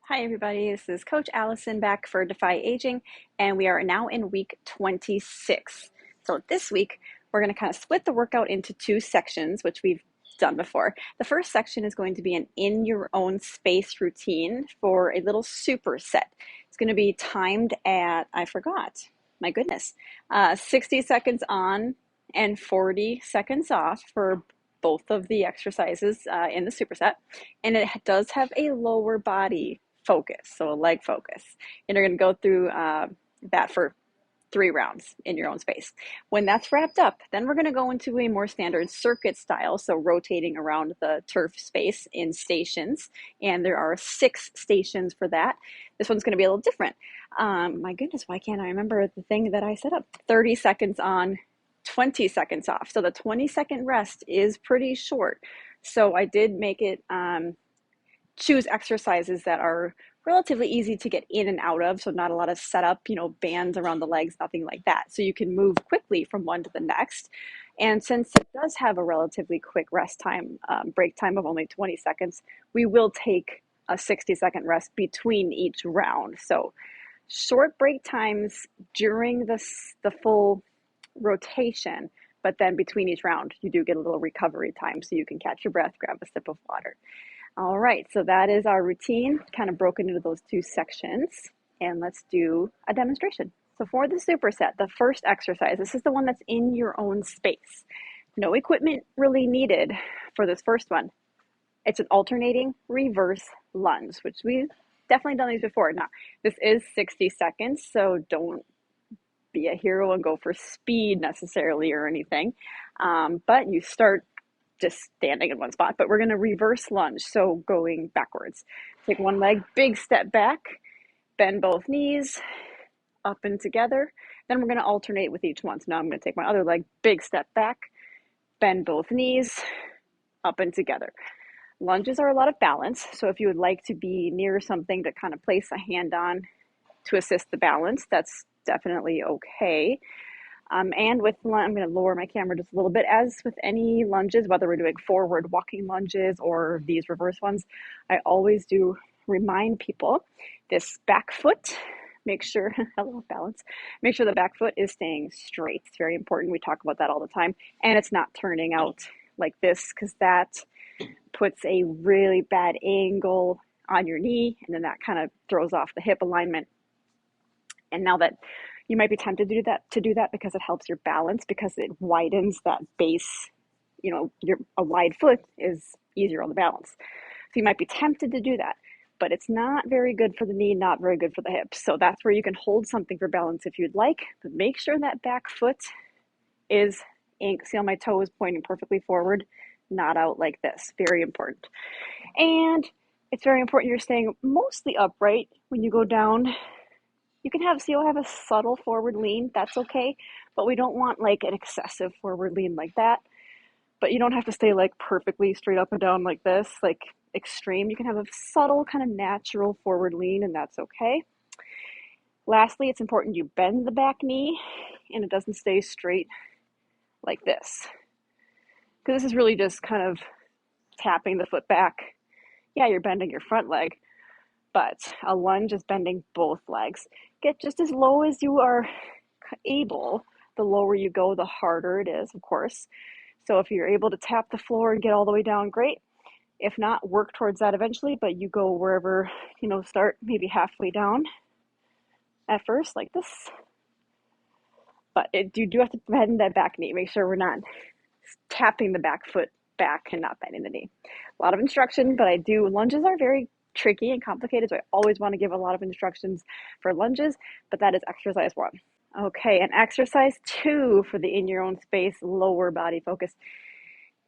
Hi everybody, this is Coach Allison back for Defy Aging, and we are now in week 26. So this week, we're going to kind of split the workout into two sections, which we've done before. The first section is going to be an in your own space routine for a little superset. It's going to be timed at, I forgot, my goodness, 60 seconds on and 40 seconds off for both of the exercises in the superset. And it does have a lower body focus, so a leg focus. And you're going to go through that for 3 rounds in your own space. When that's wrapped up, then we're going to go into a more standard circuit style, so rotating around the turf space in stations. And there are 6 stations for that. This one's going to be a little different. My goodness, why can't I remember the thing that I set up? 30 seconds on, 20 seconds off. So the 20-second rest is pretty short. So I did make it choose exercises that are relatively easy to get in and out of, so not a lot of setup, bands around the legs, nothing like that. So you can move quickly from one to the next. And since it does have a relatively quick rest time, break time of only 20 seconds, we will take a 60-second rest between each round. So short break times during the full rotation, but then between each round, you do get a little recovery time so you can catch your breath, grab a sip of water. All right, so that is our routine, kind of broken into those 2 sections, and let's do a demonstration. So for the superset, the first exercise, this is the one that's in your own space. No equipment really needed for this first one. It's an alternating reverse lunge, which we've definitely done these before. Now, this is 60 seconds, so don't be a hero and go for speed necessarily or anything, but you start just standing in one spot, but we're going to reverse lunge. So going backwards, take one leg, big step back, bend both knees up and together. Then we're going to alternate with each one. So now I'm going to take my other leg, big step back, bend both knees up and together. Lunges are a lot of balance. So if you would like to be near something to kind of place a hand on to assist the balance, that's definitely okay. And with, I'm going to lower my camera just a little bit. As with any lunges, whether we're doing forward walking lunges or these reverse ones, I always do remind people this back foot, make sure, hello, balance, make sure the back foot is staying straight. It's very important. We talk about that all the time. And it's not turning out like this, because that puts a really bad angle on your knee, and then that kind of throws off the hip alignment. And now that you might be tempted to do that because it helps your balance, because it widens that base. A wide foot is easier on the balance. So you might be tempted to do that, but it's not very good for the knee, not very good for the hips. So that's where you can hold something for balance if you'd like, but make sure that back foot is, see how my toe is pointing perfectly forward, not out like this. Very important. And it's very important you're staying mostly upright when you go down. You can you'll have a subtle forward lean, that's okay, but we don't want like an excessive forward lean like that. But you don't have to stay like perfectly straight up and down like this, like extreme. You can have a subtle kind of natural forward lean, and that's okay. Lastly, it's important you bend the back knee and it doesn't stay straight like this, because this is really just kind of tapping the foot back. Yeah, you're bending your front leg, but a lunge is bending both legs. Get just as low as you are able. The lower you go, the harder it is, of course. So if you're able to tap the floor and get all the way down, great. If not, work towards that eventually, but you go wherever, start maybe halfway down at first, like this. But you do have to bend that back knee. Make sure we're not tapping the back foot back and not bending the knee. A lot of instruction, but lunges are very tricky and complicated, so I always want to give a lot of instructions for lunges, but that is exercise 1. Okay, and exercise 2 for the in your own space lower body focus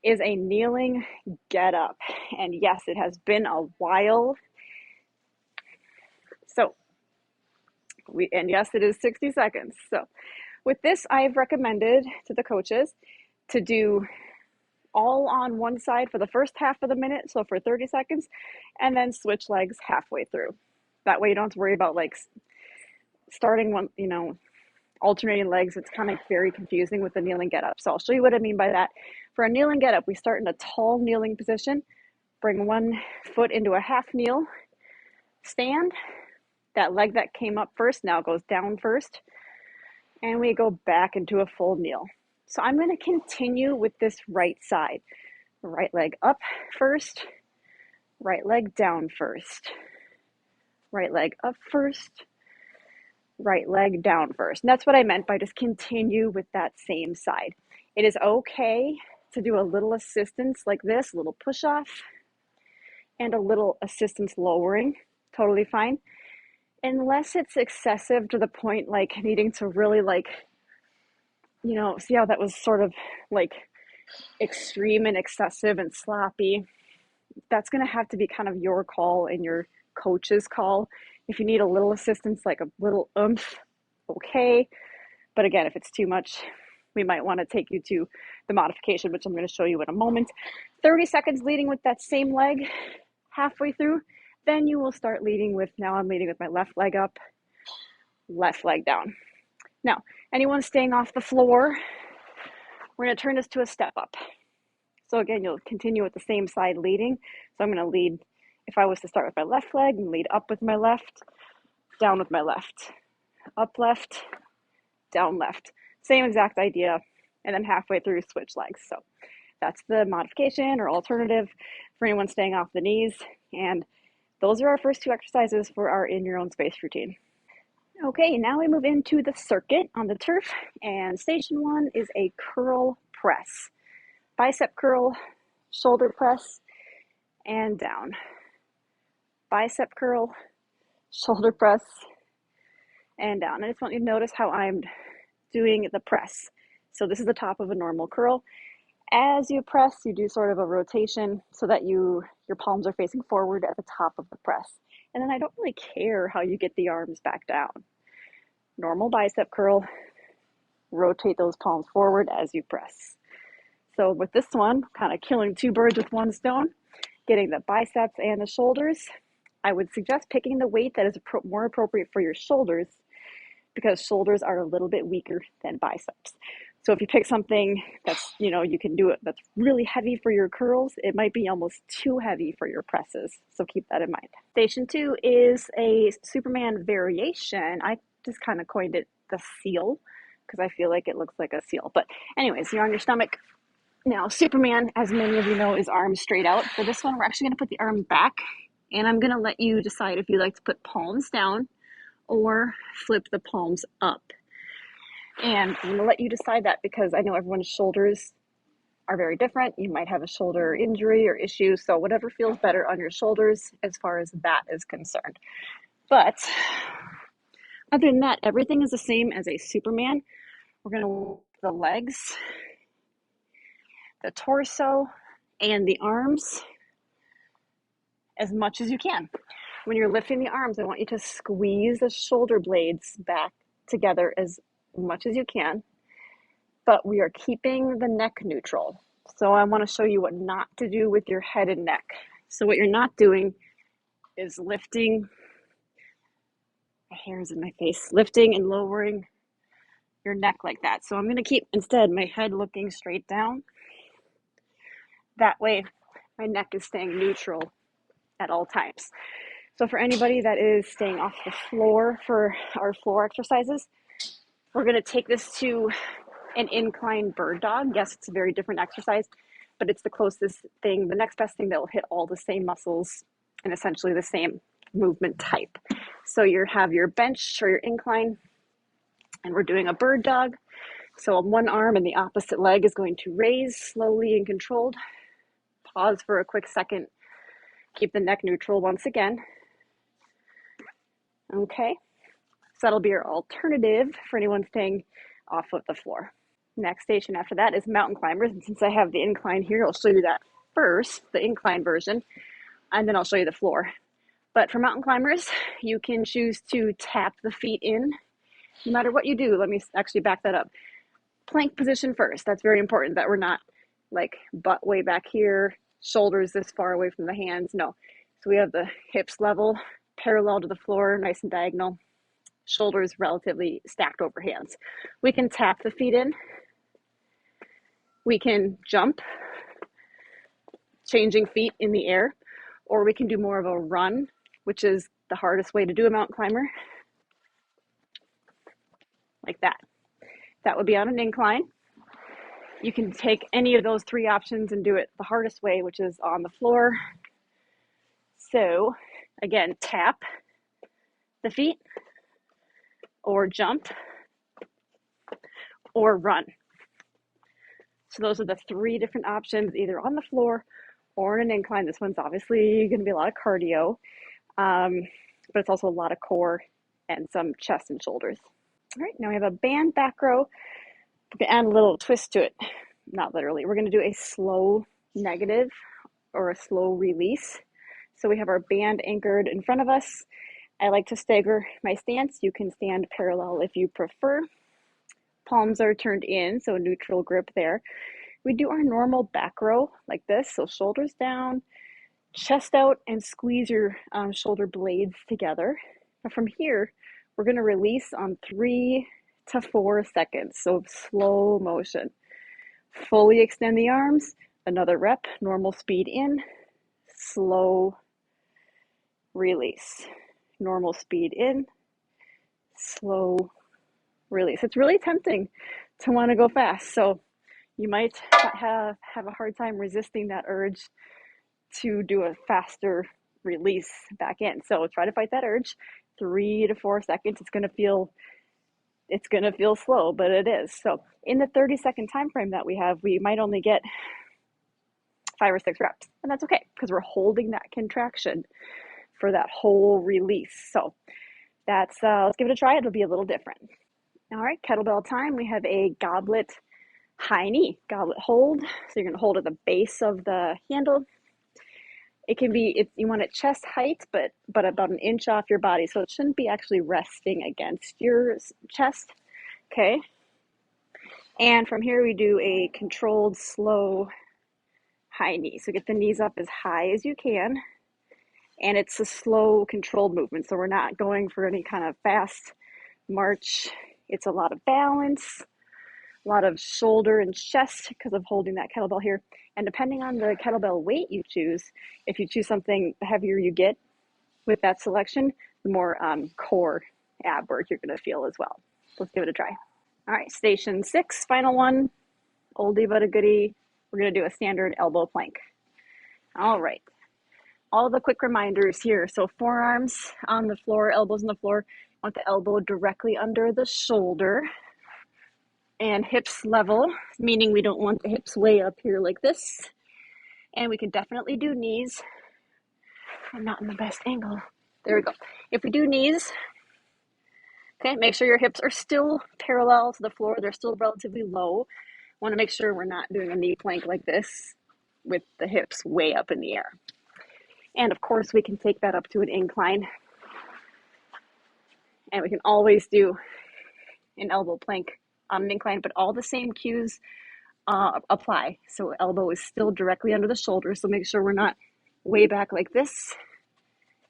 is a kneeling get up. And yes, it has been a while. So, yes, it is 60 seconds. So with this, I've recommended to the coaches to do all on one side for the first half of the minute, so for 30 seconds, and then switch legs halfway through. That way you don't have to worry about like starting one, alternating legs. It's kind of very confusing with the kneeling get up. So I'll show you what I mean by that. For a kneeling get up, we start in a tall kneeling position, bring one foot into a half kneel, stand. That leg that came up first now goes down first, and we go back into a full kneel. So I'm going to continue with this right side. Right leg up first, right leg down first, right leg up first, right leg down first. And that's what I meant by just continue with that same side. It is okay to do a little assistance like this, a little push off, and a little assistance lowering, totally fine. Unless it's excessive to the point like needing to really like, you know, see how that was sort of like extreme and excessive and sloppy. That's going to have to be kind of your call and your coach's call. If you need a little assistance, like a little oomph, okay. But again, if it's too much, we might want to take you to the modification, which I'm going to show you in a moment. 30 seconds leading with that same leg halfway through. Then you will start leading with, now I'm leading with my left leg up, left leg down. Now, anyone staying off the floor, we're going to turn this to a step up. So again, you'll continue with the same side leading. So I'm going to lead, if I was to start with my left leg, and lead up with my left, down with my left, up left, down left. Same exact idea. And then halfway through, switch legs. So that's the modification or alternative for anyone staying off the knees. And those are our first two exercises for our in your own space routine. Okay, now we move into the circuit on the turf. And station one is a curl press. Bicep curl, shoulder press, and down. Bicep curl, shoulder press, and down. I just want you to notice how I'm doing the press. So this is the top of a normal curl. As you press, you do sort of a rotation so that your palms are facing forward at the top of the press. And then I don't really care how you get the arms back down. Normal bicep curl, rotate those palms forward as you press. So with this one, kind of killing two birds with one stone, getting the biceps and the shoulders, I would suggest picking the weight that is more appropriate for your shoulders, because shoulders are a little bit weaker than biceps. So if you pick something that's, you know, you can do it, that's really heavy for your curls, it might be almost too heavy for your presses. So keep that in mind. Station two is a Superman variation. I just kind of coined it the seal because I feel like it looks like a seal. But anyways, you're on your stomach. Now, Superman, as many of you know, is arms straight out. For this one, we're actually going to put the arms back, and I'm going to let you decide if you like to put palms down or flip the palms up. And I'm going to let you decide that because I know everyone's shoulders are very different. You might have a shoulder injury or issue, so whatever feels better on your shoulders as far as that is concerned. But other than that, everything is the same as a Superman. We're going to work the legs, the torso, and the arms as much as you can. When you're lifting the arms, I want you to squeeze the shoulder blades back together as much as you can, but we are keeping the neck neutral. So I want to show you what not to do with your head and neck. So what you're not doing is lifting, my hair's in my face, lifting and lowering your neck like that. So I'm going to keep instead my head looking straight down. That way my neck is staying neutral at all times. So for anybody that is staying off the floor for our floor exercises, we're going to take this to an incline bird dog. Yes, it's a very different exercise, but it's the closest thing, the next best thing that will hit all the same muscles and essentially the same movement type. So you have your bench or your incline, and we're doing a bird dog. So on one arm and the opposite leg is going to raise slowly and controlled. Pause for a quick second. Keep the neck neutral once again. Okay, so that'll be your alternative for anyone staying off of the floor. Next station after that is mountain climbers. And since I have the incline here, I'll show you that first, the incline version, and then I'll show you the floor. But for mountain climbers, you can choose to tap the feet in. No matter what you do, let me actually back that up. Plank position first. That's very important that we're not like butt way back here, shoulders this far away from the hands. No. So we have the hips level, parallel to the floor, nice and diagonal, shoulders relatively stacked over hands. We can tap the feet in. We can jump, changing feet in the air, or we can do more of a run, which is the hardest way to do a mountain climber, like that. That would be on an incline. You can take any of those three options and do it the hardest way, which is on the floor. So again, tap the feet, or jump, or run. So those are the three different options, either on the floor or in an incline. This one's obviously going to be a lot of cardio, but it's also a lot of core and some chest and shoulders. All right, now we have a band back row. We're going to add a little twist to it. Not literally. We're going to do a slow negative or a slow release. So we have our band anchored in front of us. I like to stagger my stance. You can stand parallel if you prefer. Palms are turned in, so neutral grip there. We do our normal back row like this, so shoulders down, chest out, and squeeze your shoulder blades together. Now from here, we're going to release on 3 to 4 seconds, so slow motion. Fully extend the arms, another rep, normal speed in, slow release. Normal speed in, slow release. It's really tempting to want to go fast, so you might have a hard time resisting that urge to do a faster release back in. So try to fight that urge. 3 to 4 seconds. It's going to feel slow, but it is. So in the 30-second time frame that we have, we might only get 5 or 6 reps, and that's okay because we're holding that contraction for that whole release. So that's let's give it a try. It'll be a little different. All right, kettlebell time. We have a goblet high knee, goblet hold. So you're going to hold at the base of the handle. It can be, you want it chest height, but about an inch off your body. So it shouldn't be actually resting against your chest. Okay. And from here we do a controlled, slow, high knee. So get the knees up as high as you can. And it's a slow, controlled movement. So we're not going for any kind of fast march. It's a lot of balance, a lot of shoulder and chest because of holding that kettlebell here. And depending on the kettlebell weight you choose, if you choose something, the heavier you get with that selection, the more core ab work you're going to feel as well. Let's give it a try. All right, station 6, final one, oldie but a goodie. We're going to do a standard elbow plank. All right. All the quick reminders here. So forearms on the floor, elbows on the floor. Want the elbow directly under the shoulder. And hips level, meaning we don't want the hips way up here like this. And we can definitely do knees. I'm not in the best angle. There we go. If we do knees, okay, make sure your hips are still parallel to the floor. They're still relatively low. Want to make sure we're not doing a knee plank like this with the hips way up in the air. And of course, we can take that up to an incline. And we can always do an elbow plank on an incline, but all the same cues apply. So elbow is still directly under the shoulder. So make sure we're not way back like this.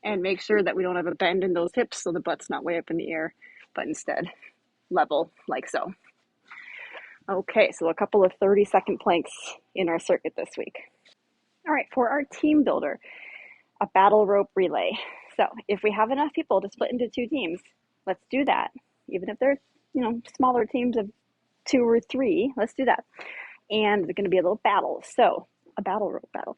And make sure that we don't have a bend in those hips so the butt's not way up in the air, but instead level like so. Okay, so a couple of 30-second planks in our circuit this week. All right, for our team builder, a battle rope relay. So if we have enough people to split into 2 teams, let's do that. Even if they're, smaller teams of 2 or 3, let's do that. And there's going to be a little battle. So a battle rope battle.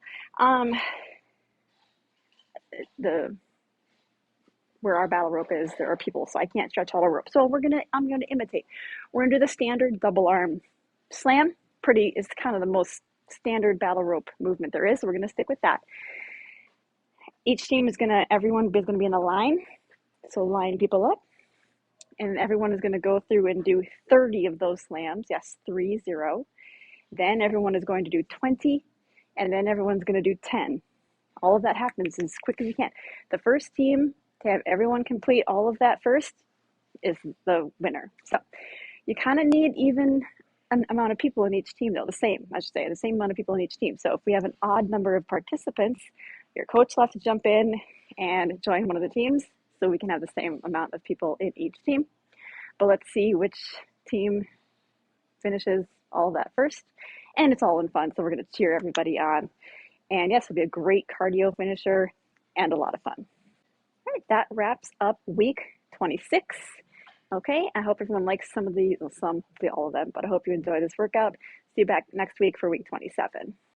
Where our battle rope is, there are people, so I can't stretch all the rope. So I'm gonna imitate. We're gonna do the standard double arm slam. It's kind of the most standard battle rope movement there is. So we're gonna stick with that. Each team everyone is gonna be in a line. So line people up. And everyone is gonna go through and do 30 of those slams. Yes, 30. Then everyone is going to do 20, and then everyone's gonna do 10. All of that happens as quick as you can. The first team to have everyone complete all of that first is the winner. So you kind of need even an amount of people in each team, though. The same amount of people in each team. So if we have an odd number of participants, your coach will have to jump in and join one of the teams so we can have the same amount of people in each team. But let's see which team finishes all of that first. And it's all in fun, so we're going to cheer everybody on. And yes, it'll be a great cardio finisher and a lot of fun. All right, that wraps up week 26. Okay, I hope everyone likes some of the, well, all of them, but I hope you enjoy this workout. See you back next week for week 27.